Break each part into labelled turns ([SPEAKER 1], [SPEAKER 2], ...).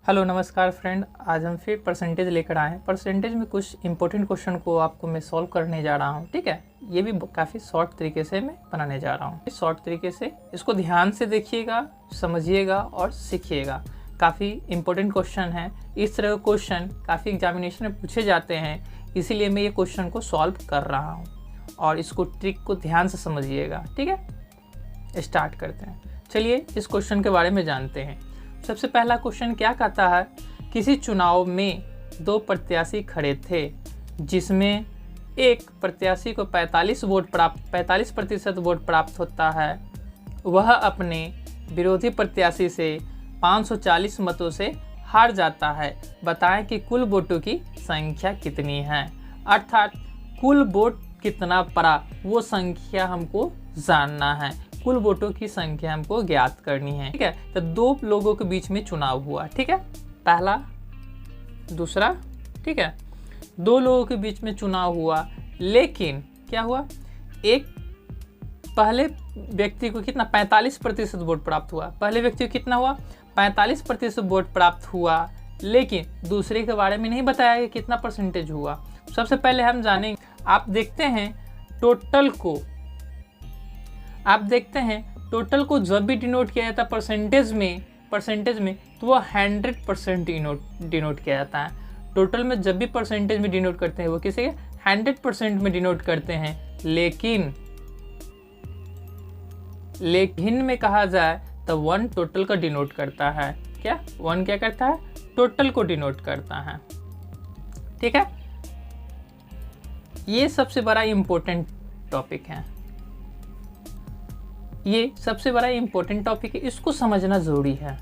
[SPEAKER 1] Hello नमस्कार friend, आज हम फिर परसेंटेज लेकर आए हैं। परसेंटेज में कुछ इंपॉर्टेंट क्वेश्चन को आपको मैं सॉल्व करने जा रहा हूं, ठीक है। ये भी काफ़ी शॉर्ट तरीके से मैं बनाने जा रहा हूं। शॉर्ट तरीके से इसको ध्यान से देखिएगा, समझिएगा और सीखिएगा। काफ़ी इंपॉर्टेंट क्वेश्चन है। इस तरह के क्वेश्चन काफ़ी एग्जामिनेशन में पूछे जाते हैं, इसीलिए मैं ये क्वेश्चन को सॉल्व कर रहा हूँ और इसको ट्रिक को ध्यान से समझिएगा, ठीक है। स्टार्ट करते हैं। चलिए इस क्वेश्चन के बारे में जानते हैं। सबसे पहला क्वेश्चन क्या कहता है, किसी चुनाव में दो प्रत्याशी खड़े थे जिसमें एक प्रत्याशी को 45% वोट प्राप्त होता है। वह अपने विरोधी प्रत्याशी से 540 मतों से हार जाता है। बताएं कि कुल वोटों की संख्या कितनी है। अर्थात कुल वोट कितना पड़ा वो संख्या हमको जानना है। कुल वोटों की संख्या हमको ज्ञात करनी है, ठीक है। तो दो लोगों के बीच में चुनाव हुआ, ठीक है। पहला दूसरा, ठीक है। दो लोगों के बीच में चुनाव हुआ, लेकिन क्या हुआ, एक पहले व्यक्ति को कितना 45% वोट प्राप्त हुआ। पहले व्यक्ति को कितना हुआ 45% वोट प्राप्त हुआ, लेकिन दूसरे के बारे में नहीं बताया कि कितना परसेंटेज हुआ। सबसे पहले हम जानेंगे, आप देखते हैं टोटल को जब भी डिनोट किया जाता है परसेंटेज में तो वो 100% डिनोट किया जाता है। टोटल में जब भी परसेंटेज में डिनोट करते हैं वो किसे 100% में डिनोट करते हैं। लेकिन में कहा जाए तो 1 टोटल का डिनोट करता है। क्या 1 क्या करता है, टोटल को डिनोट करता है, ठीक है। ये सबसे बड़ा इम्पोर्टेंट टॉपिक है, इसको समझना ज़रूरी है।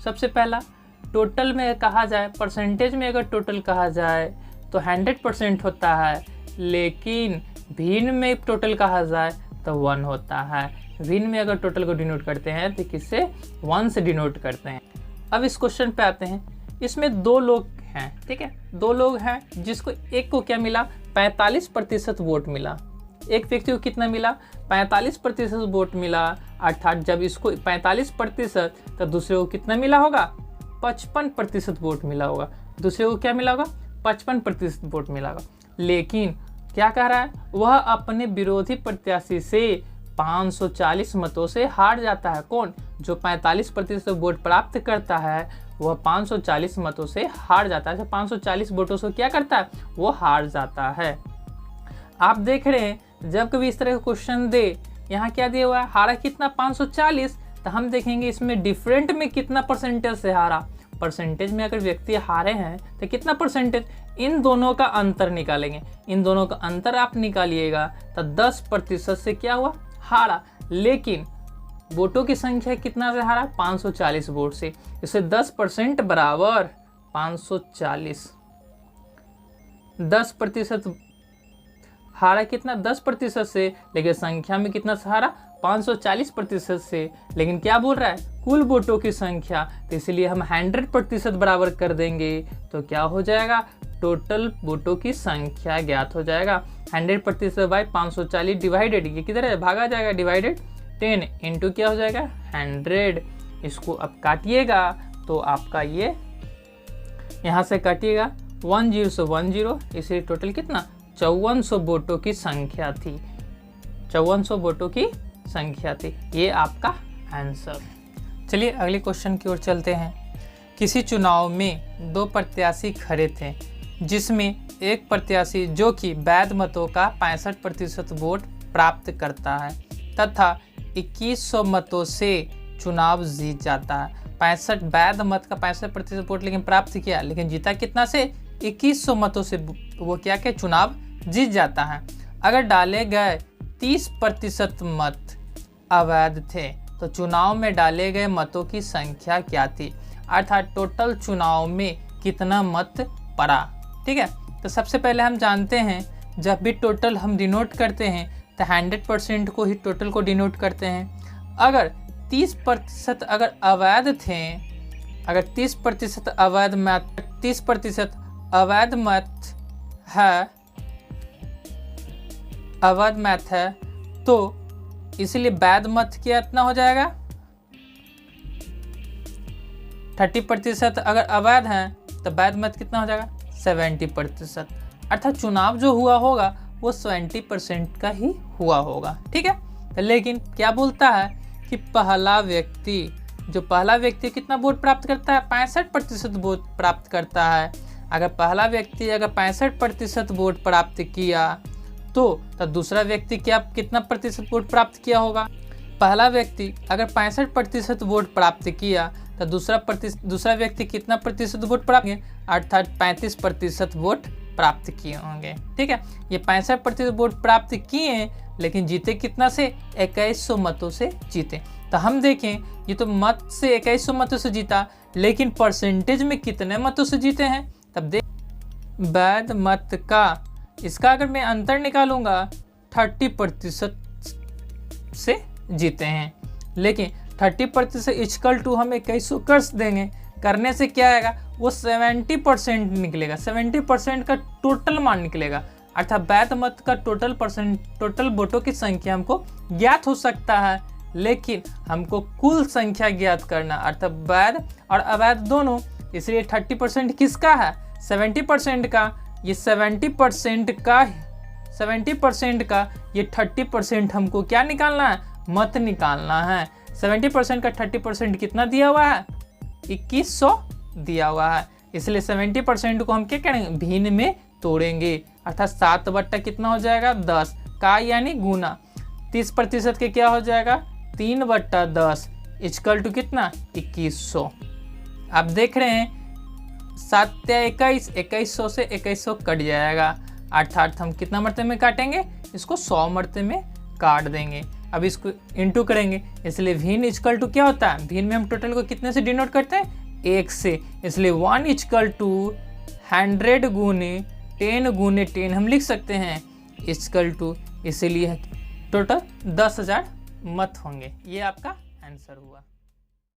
[SPEAKER 1] सबसे पहला टोटल में कहा जाए, परसेंटेज में अगर टोटल कहा जाए तो 100% होता है, लेकिन भिन्न में टोटल कहा जाए तो 1 होता है। भिन्न में अगर टोटल को डिनोट करते हैं तो किससे 1 से डिनोट करते हैं। अब इस क्वेश्चन पे आते हैं। इसमें दो लोग हैं, ठीक है। दो लोग हैं जिसको एक को क्या मिला 45% वोट मिला। एक व्यक्ति को कितना मिला 45% वोट मिला। अर्थात जब इसको 45% तो दूसरे को कितना मिला होगा 55% वोट मिला होगा। दूसरे को क्या मिला होगा 55% वोट मिला होगा। लेकिन क्या कह रहा है, वह अपने विरोधी प्रत्याशी से 540 मतों से हार जाता है। कौन, जो 45% वोट प्राप्त करता है वह 540 मतों से हार जाता है। 540 वोटों से क्या करता है, वो हार जाता है। आप देख रहे हैं जब कभी इस तरह का क्वेश्चन दे, यहाँ क्या दिया हुआ है, हारा कितना 540, तो हम देखेंगे इसमें डिफरेंट में कितना परसेंटेज से हारा। परसेंटेज में अगर व्यक्ति हारे हैं तो कितना परसेंटेज, इन दोनों का अंतर निकालेंगे। इन दोनों का अंतर आप निकालिएगा तो 10% से क्या हुआ, हारा। लेकिन वोटों की संख्या कितना से हारा, 540 वोट से। इसे 10% बराबर 540, 10% हारा कितना 10% से, लेकिन संख्या में कितना हारा 540% से। लेकिन क्या बोल रहा है, कुल वोटों की संख्या, तो इसलिए हम 100% बराबर कर देंगे तो क्या हो जाएगा, टोटल वोटों की संख्या ज्ञात हो जाएगा। 100% बाई 540 डिवाइडेड, ये किधर है, भागा जाएगा, डिवाइडेड 10 इंटू क्या हो जाएगा 100। इसको अब काटिएगा तो आपका ये यहाँ से काटिएगा 10 से 10, इसलिए टोटल कितना 5400 वोटों की संख्या थी। 5400 वोटों की संख्या थी, ये आपका आंसर। चलिए अगले क्वेश्चन की ओर चलते हैं। किसी चुनाव में दो प्रत्याशी खड़े थे जिसमें एक प्रत्याशी जो कि वैध मतों का 65% वोट प्राप्त करता है तथा 2100 मतों से चुनाव जीत जाता है। 65 वैध मत का 65% वोट लेकिन प्राप्त किया, लेकिन जीता कितना से 2100 मतों से, वो क्या क्या चुनाव जीत जाता है। अगर डाले गए 30% मत अवैध थे तो चुनाव में डाले गए मतों की संख्या क्या थी। अर्थात टोटल चुनाव में कितना मत पड़ा, ठीक है। तो सबसे पहले हम जानते हैं जब भी टोटल हम डिनोट करते हैं तो 100% को ही टोटल को डिनोट करते हैं। अगर 30% अगर अवैध थे, अगर 30% अवैध मत, 30% अवैध मत है तो इसलिए वैध मत कितना हो जाएगा 30% अगर अवैध हैं तो वैध मत कितना हो जाएगा 70%। अर्थात चुनाव जो हुआ होगा वो 70% का ही हुआ होगा। ठीक है, लेकिन क्या बोलता है कि पहला व्यक्ति कितना वोट प्राप्त करता है, 65% वोट प्राप्त करता है। अगर पहला व्यक्ति अगर 65% वोट प्राप्त किया तो दूसरा व्यक्ति कितना प्रतिशत वोट प्राप्त किया होगा। पहला व्यक्ति अगर 65% वोट प्राप्त किया तो दूसरा व्यक्ति कितना प्रतिशत वोट प्राप्त किए, अर्थात 35% वोट प्राप्त किए होंगे। ठीक है, ये 65% वोट प्राप्त किए लेकिन जीते कितना से, 2100 मतों से जीते। तो हम देखें ये तो मत से 2100 मतों से जीता, लेकिन परसेंटेज में कितने मतों से जीते हैं। तब देख वैध मत का इसका अगर मैं अंतर निकालूंगा 30% से जीते हैं, लेकिन 30% इक्वल टू हम 2100 कर देंगे, करने से क्या आएगा वो 70% निकलेगा, 70% का टोटल मान निकलेगा। अर्थात वैध मत का टोटल वोटों की संख्या हमको ज्ञात हो सकता है, लेकिन हमको कुल संख्या ज्ञात करना, अर्थात वैध और अवैध दोनों। इसलिए 30% किसका है, 70% का। ये 70% का ये 30% हमको क्या निकालना है, मत निकालना है। 70% का 30% कितना दिया हुआ है, 2100 दिया हुआ है। इसलिए 70% को हम क्या करेंगे, भिन्न में तोड़ेंगे, अर्थात 7 बट्टा कितना हो जाएगा 10 का यानी गुना। 30% के क्या हो जाएगा 3/10 इक्वल टू कितना 2100। आप देख रहे हैं 7 या 21, 2100 से 2100 कट जाएगा, अर्थात हम कितना मरते में काटेंगे, इसको 100 मरते में काट देंगे। अब इसको इंटू करेंगे, इसलिए भिन्न इक्वल टू क्या होता है, भिन्न में हम टोटल को कितने से डिनोट करते हैं 1 से। इसलिए 1 इक्वल टू 100 गुने 10 गुने 10 हम लिख सकते हैं इक्वल टू, इसीलिए टोटल 10,000 मत होंगे। ये आपका आंसर हुआ।